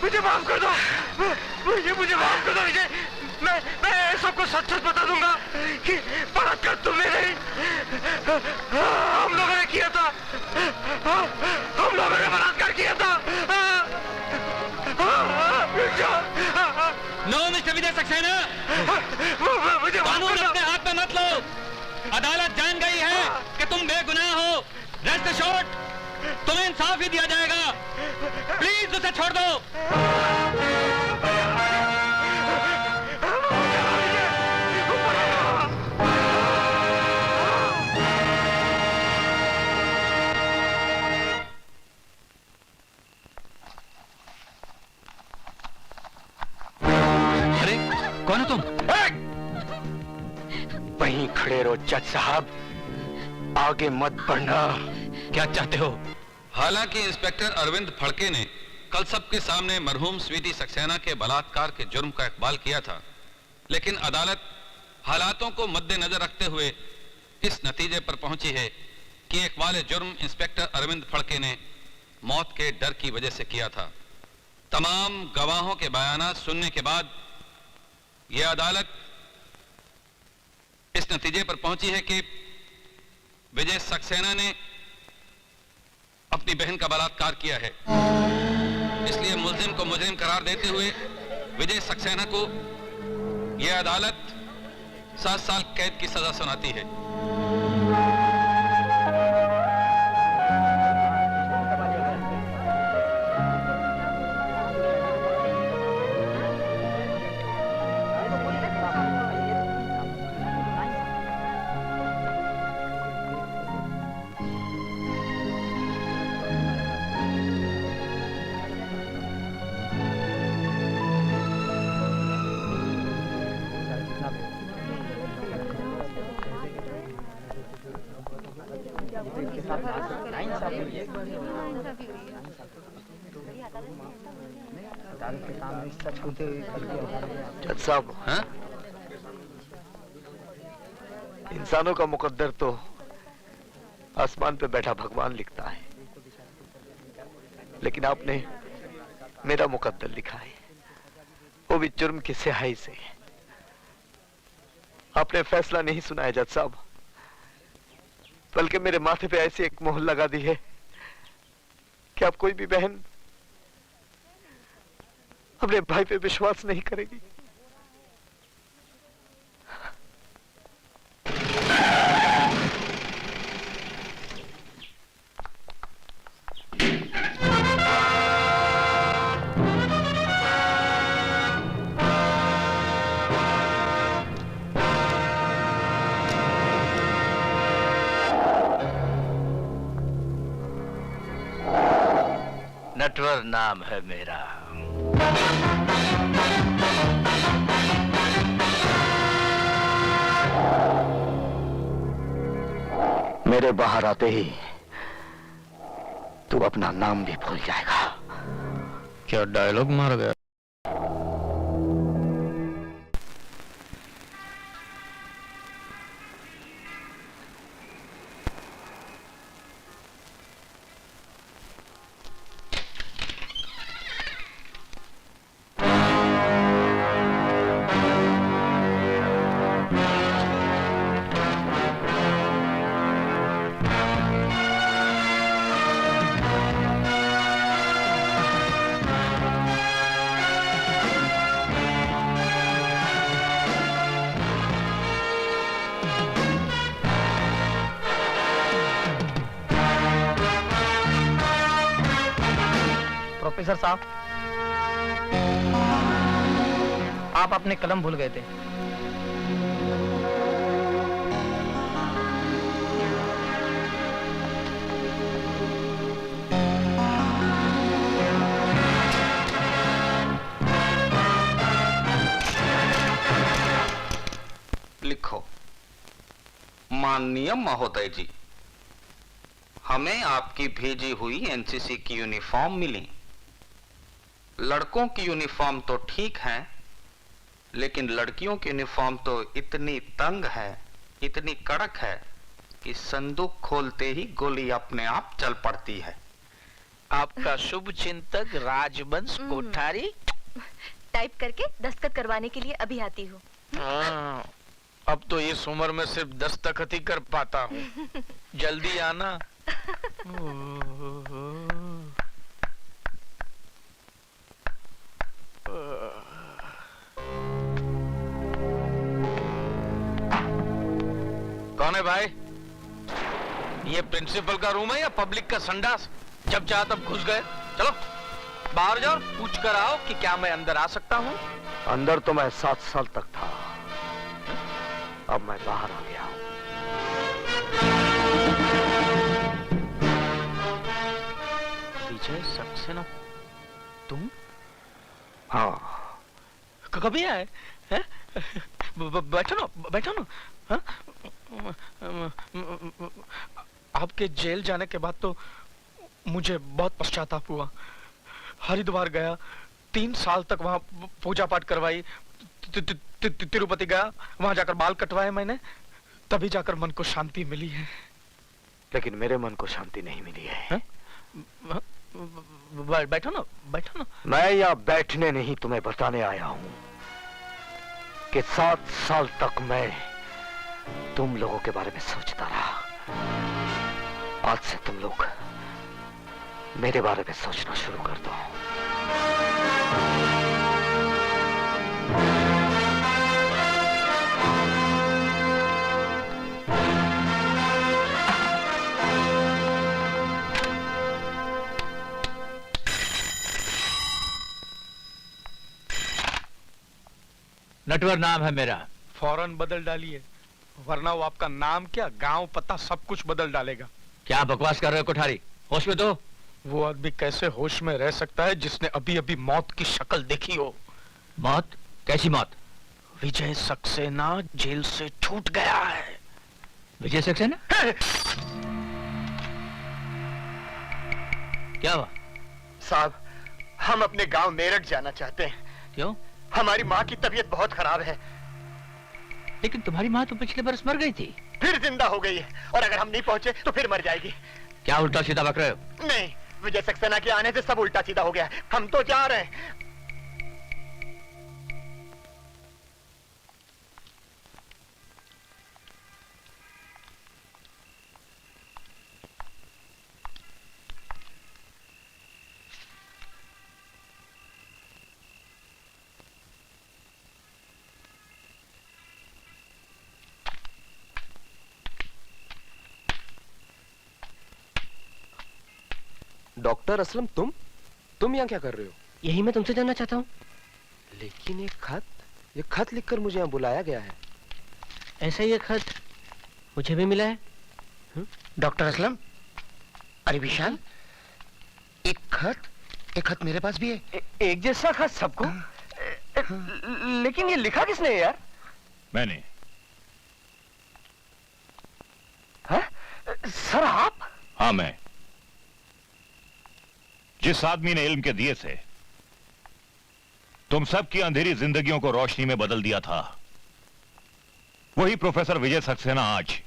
मुझे माफ कर दो, मुझे माफ कर दो विजय। मैं सबको सच सच बता दूंगा कि बलात्कार तुमने नहीं, हम लोगों ने किया था, हम लोगों ने बलात्कार किया था। नो मिस्टर विजय सक्सेना, मुझे कानून अपने हाथ में मत लो। अदालत जान गई है कि तुम बेगुनाह हो। रेस्ट एश्योर्ड, तुम्हें इंसाफ ही दिया जाएगा। प्लीज उसे छोड़ दो। अरे कौन हो तुम? वहीं खड़े रहो जज साहब, आगे मत बढ़ना। क्या चाहते हो? हालांकि इंस्पेक्टर अरविंद फड़के ने कल सबके सामने मरहूम स्वीटी सक्सेना के बलात्कार के जुर्म का इकबाल किया था, लेकिन अदालत हालातों को मद्देनजर रखते हुए इस नतीजे पर पहुंची है कि इकबाल जुर्म इंस्पेक्टर अरविंद फड़के ने मौत के डर की वजह से किया था। तमाम गवाहों के बयानात सुनने के बाद यह अदालत इस नतीजे पर पहुंची है कि विजय सक्सेना ने अपनी बहन का बलात्कार किया है। इसलिए मुल्जिम को मुजरिम करार देते हुए विजय सक्सेना को यह अदालत 7 साल कैद की सजा सुनाती है। जज साहब, इंसानों का मुकद्दर तो आसमान पे बैठा भगवान लिखता है, लेकिन आपने मेरा मुकद्दर लिखा है, वो भी जुर्म की स्याही से। आपने फैसला नहीं सुनाया जज साहब, बल्कि मेरे माथे पे ऐसी एक मोहर लगा दी है कि अब कोई भी बहन अपने भाई पे विश्वास नहीं करेगी। नटवर नाम है मेरा। मेरे बाहर आते ही तू अपना नाम भी भूल जाएगा। क्या डायलॉग मार गया? प्रोफेसर साहब, आप अपने कलम भूल गए थे। लिखो। माननीय महोदय जी, हमें आपकी भेजी हुई एनसीसी की यूनिफॉर्म मिली। लड़कों की यूनिफॉर्म तो ठीक है, लेकिन लड़कियों की यूनिफॉर्म तो इतनी तंग है, इतनी कड़क है कि संदूक खोलते ही गोली अपने आप चल पड़ती है। आपका शुभ चिंतक राजवंश कोठारी। टाइप करके दस्तखत करवाने के लिए अभी आती हूँ। हाँ, अब तो इस उम्र में सिर्फ दस्तखत ही कर पाता हूँ। जल्दी आना। कौन है भाई? ये प्रिंसिपल का रूम है या पब्लिक का संडास? जब चाहा तब घुस गए। चलो बाहर जाओ और पूछ कर आओ कि क्या मैं अंदर आ सकता हूँ। अंदर तो मैं 7 साल तक था, अब मैं बाहर आ गया हूँ। विजय सक्सेना, तुम? हाँ। कभी आए हैं? बैठो ना, बैठो ना। हाँ? आपके जेल जाने के बाद तो मुझे बहुत पश्चाताप हुआ। हरिद्वार गया, 3 साल तक वहां पूजा पाठ करवाई। तिरुपति गया, वहां जाकर बाल कटवाए मैंने, तभी जाकर मन को शांति मिली है। लेकिन मेरे मन को शांति नहीं मिली है। बैठो ना, बैठो ना। मैं यहाँ बैठने नहीं, तुम्हें बताने आया हूँ कि 7 साल तक मैं तुम लोगों के बारे में सोचता रहा। आज से तुम लोग मेरे बारे में सोचना शुरू कर दो। नटवर नाम है मेरा। फौरन बदल डालिए, वरना वो आपका नाम क्या, गांव, पता सब कुछ बदल डालेगा। क्या बकवास कर रहे हो कोठारी? होश में तो। वो आदमी कैसे होश में रह सकता है जिसने अभी अभी मौत की शक्ल देखी हो? मौत? कैसी मौत? विजय सक्सेना जेल से छूट गया है। विजय सक्सेना? क्या हुआ? साहब, हम अपने गांव मेरठ जाना चाहते हैं। क्यों? हमारी माँ की तबीयत बहुत खराब है। लेकिन तुम्हारी माँ तो पिछले बरस मर गई थी। फिर जिंदा हो गई है, और अगर हम नहीं पहुंचे तो फिर मर जाएगी। क्या उल्टा सीधा बक रहे हो? नहीं, विजय सक्सेना के आने से सब उल्टा सीधा हो गया है। हम तो जा रहे हैं। डॉक्टर असलम, तुम यहाँ क्या कर रहे हो? यही मैं तुमसे जानना चाहता हूँ। लेकिन ये खत लिखकर मुझे यहाँ बुलाया गया है। ऐसा ही एक खत मुझे भी मिला है। डॉक्टर असलम, अरे विशाल, एक खत मेरे पास भी है। एक जैसा खत सबको? लेकिन ये लिखा किसने है यार? मैंने। है? सर आप? हाँ, मैं। जिस आदमी ने इल्म के दिए से तुम सब की अंधेरी जिंदगियों को रोशनी में बदल दिया था, वही प्रोफेसर विजय सक्सेना आज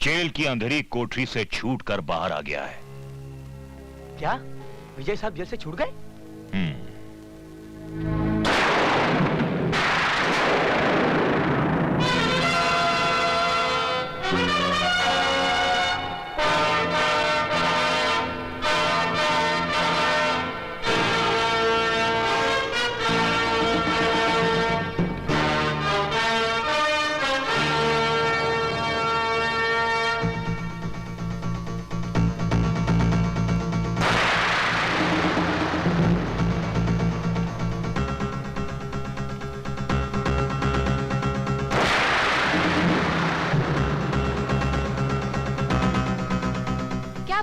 जेल की अंधेरी कोठरी से छूटकर बाहर आ गया है। क्या विजय साहब जेल से छूट गए?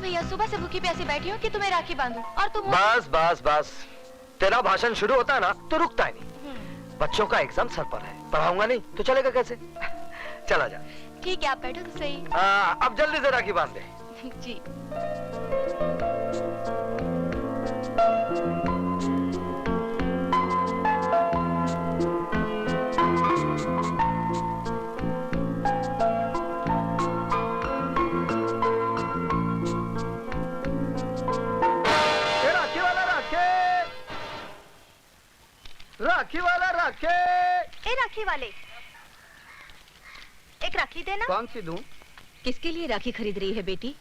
भैया सुबह से भूखी प्यासी बैठी हूँ कि तुम्हें राखी बांधूं और तुम बस बस बस, तेरा भाषण शुरू होता है ना तो रुकता है नहीं। बच्चों का एग्जाम सर पर है, पढ़ाऊंगा नहीं तो चलेगा कैसे? चला जा। ठीक है, आप बैठो तो सही। अब जल्दी से राखी बांध दे। जी। राखे। ए राखी वाले, एक राखी देना। कौन सी दूं? किसके लिए राखी खरीद रही है बेटी?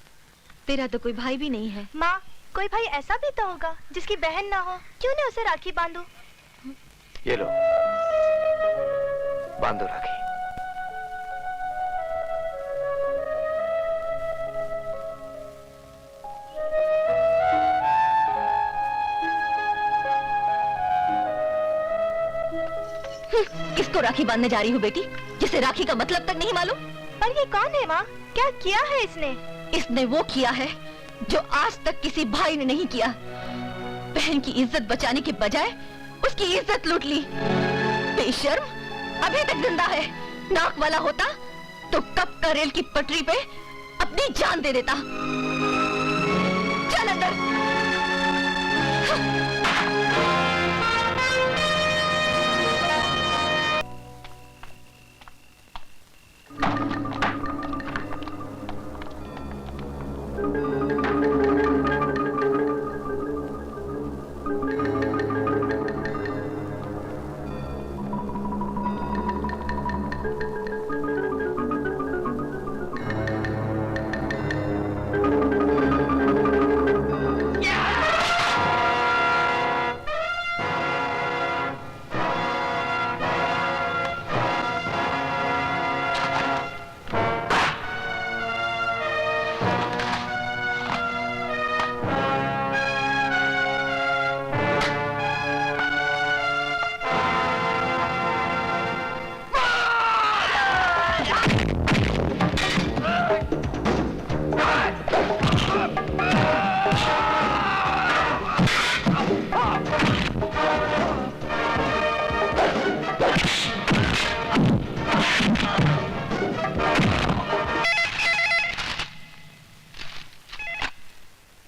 तेरा तो कोई भाई भी नहीं है। माँ, कोई भाई ऐसा भी तो होगा जिसकी बहन ना हो, क्यों नहीं उसे राखी बांधो? ये लो, बांधो राखी। किसको राखी बांधने जा रही हो बेटी, जिसे राखी का मतलब तक नहीं मालूम? पर ये कौन है माँ? क्या किया है इसने? इसने वो किया है जो आज तक किसी भाई ने नहीं किया। बहन की इज्जत बचाने के बजाय उसकी इज्जत लूट ली। बेशर्म, अभी तक जिंदा है। नाक वाला होता तो कब का रेल की पटरी पे अपनी जान दे देता। चल अंदर।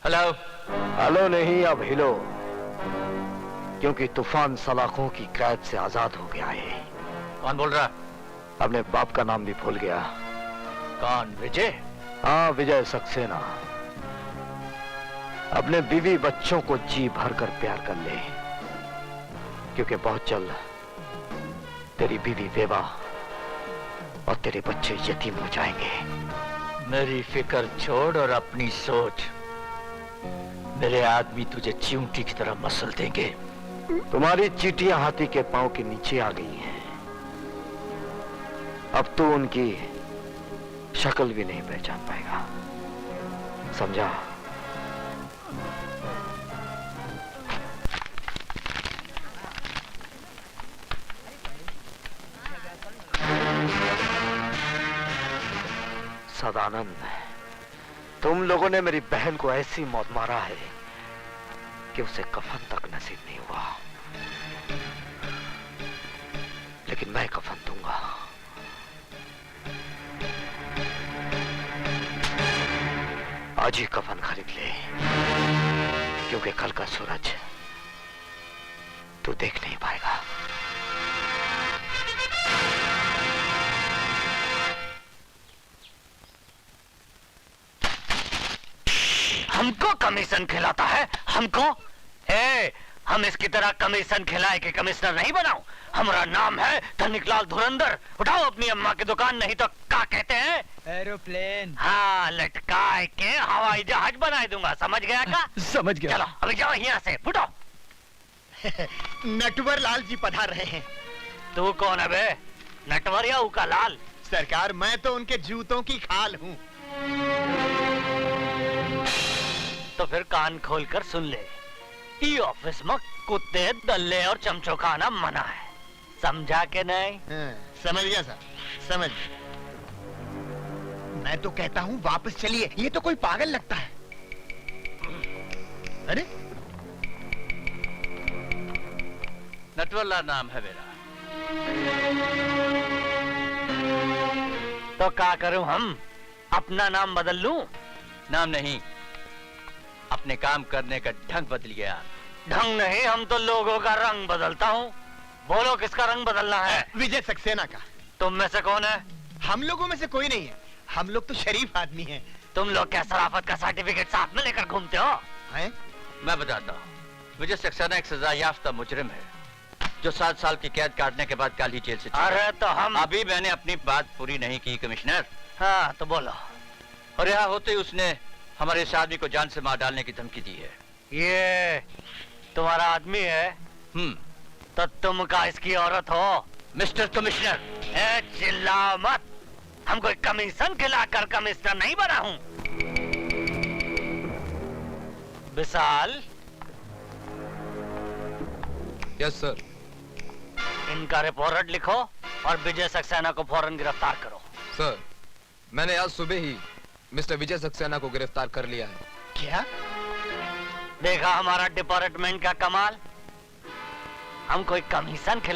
हेलो। हेलो नहीं, अब हिलो, क्योंकि तूफान सलाखों की कैद से आजाद हो गया है। कौन बोल रहा? अपने बाप का नाम भी भूल गया। कौन? विजय? हाँ, विजय सक्सेना। अपने बीवी बच्चों को जी भर कर प्यार कर ले, क्योंकि बहुत जल्द तेरी बीवी बेवा और तेरे बच्चे यतीम हो जाएंगे। मेरी फिक्र छोड़ और अपनी सोच। मेरे आदमी तुझे चींटी की तरह मसल देंगे। तुम्हारी चींटियां हाथी के पांव के नीचे आ गई हैं। अब तू उनकी शक्ल भी नहीं पहचान पाएगा, समझा? सदानंद, तुम लोगों ने मेरी बहन को ऐसी मौत मारा है कि उसे कफन तक नसीब नहीं हुआ, लेकिन मैं कफन दूंगा। आज ही कफन खरीद ले, क्योंकि कल का सूरज तू देख नहीं पाएगा। हमको कमीशन खिलाता है? हमको? हम इसकी तरह कमीशन खिलाए के कमिश्नर नहीं बनाओ। हमारा नाम है धनिकलाल धुरंधर। उठाओ अपनी अम्मा की दुकान, नहीं तो क्या कहते हैं? एरोप्लेन। हाँ, लटकाए के हवाई जहाज बना दूंगा, समझ गया का? समझ गया। चलो अभी जाओ यहाँ से, फुटो। नटवर लाल जी पधार रहे हैं। तू कौन है बे? नटवर या उका लाल? सरकार, मैं तो उनके जूतों की खाल हूँ। तो फिर कान खोल कर सुन ले, ई ऑफिस में कुत्ते, दल्ले और चमचो खाना मना है, समझा के नहीं? समझ गया सर, समझ। मैं तो कहता हूँ वापस चलिए, ये तो कोई पागल लगता है। अरे नटवरलाल नाम है मेरा। तो क्या करूं हम? अपना नाम बदल लूं? नाम नहीं, अपने काम करने का ढंग बदल गया। ढंग नहीं, हम तो लोगों का रंग बदलता हूँ। बोलो किसका रंग बदलना है? विजय सक्सेना का। तुम में से कौन है? हम लोगों में से कोई नहीं है, हम लोग तो शरीफ आदमी हैं। तुम लोग क्या शराफत का सर्टिफिकेट साथ में लेकर घूमते हो? हैं? मैं बताता हूँ, विजय सक्सेना एक सजा याफ्ता मुजरिम है जो 7 साल की कैद काटने के बाद कल ही जेल से छूटा। अरे तो हम अभी मैंने अपनी बात पूरी नहीं की कमिश्नर। हाँ तो बोलो। और यहाँ होते ही उसने हमारे इस आदमी को जान से मार डालने की धमकी दी है। ये तुम्हारा आदमी है? तो तुम का इसकी औरत हो? मिस्टर कमिश्नर, चिल्लाओ मत। हम कोई कमीशन खिलाकर कमिश्नर नहीं बना हूं। विशाल। Yes sir. इनका रिपोर्ट लिखो और विजय सक्सेना को फौरन गिरफ्तार करो। सर, मैंने आज सुबह ही मिस्टर विजय सक्सेना को गिरफ्तार कर लिया है। क्या? देखा हमारा डिपार्टमेंट का कमाल। हम कोई कमीशन